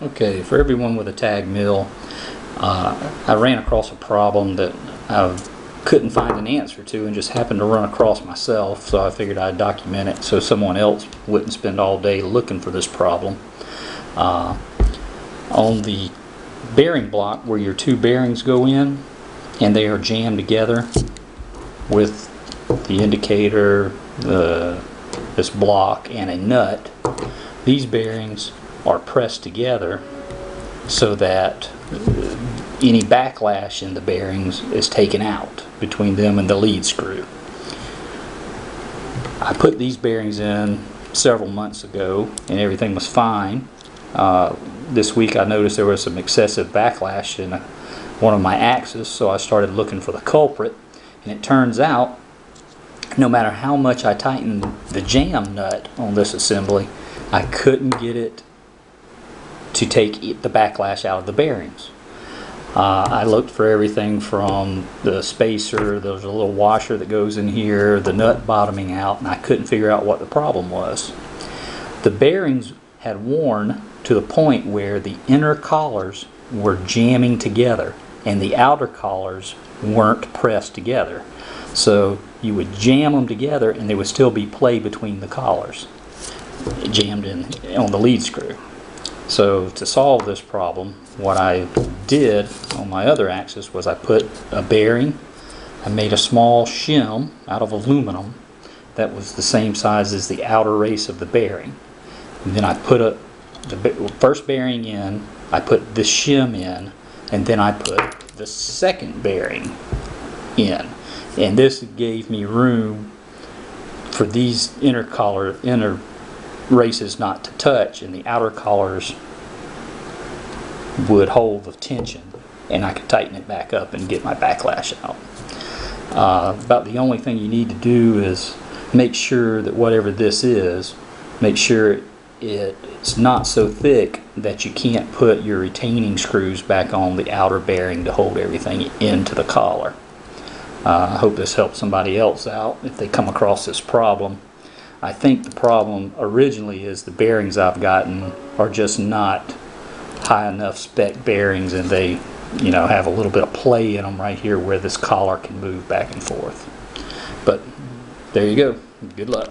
Okay, for everyone with a Taig Mill, I ran across a problem that I couldn't find an answer to and just happened to run across myself, so I figured I'd document it so someone else wouldn't spend all day looking for this problem. On the bearing block where your two bearings go in and they are jammed together with the indicator, this block, and a nut, these bearings are pressed together so that any backlash in the bearings is taken out between them and the lead screw. I put these bearings in several months ago and everything was fine. This week I noticed there was some excessive backlash in one of my axes, so I started looking for the culprit, and it turns out no matter how much I tightened the jam nut on this assembly, I couldn't get it to take the backlash out of the bearings. I looked for everything from the spacer, there's a little washer that goes in here, the nut bottoming out, and I couldn't figure out what the problem was. The bearings had worn to the point where the inner collars were jamming together and the outer collars weren't pressed together. So you would jam them together and there would still be play between the collars jammed in on the lead screw. So to solve this problem, what I did on my other axis was I put a bearing. I made a small shim out of aluminum that was the same size as the outer race of the bearing. And then I put the first bearing in, I put this shim in, and then I put the second bearing in. And this gave me room for these inner races not to touch, and the outer collars would hold the tension, and I could tighten it back up and get my backlash out. About the only thing you need to do is make sure that whatever this is, make sure it's not so thick that you can't put your retaining screws back on the outer bearing to hold everything into the collar. I hope this helps somebody else out if they come across this problem. I think the problem originally is the bearings I've gotten are just not high enough spec bearings, and they have a little bit of play in them right here where this collar can move back and forth. But there you go. Good luck.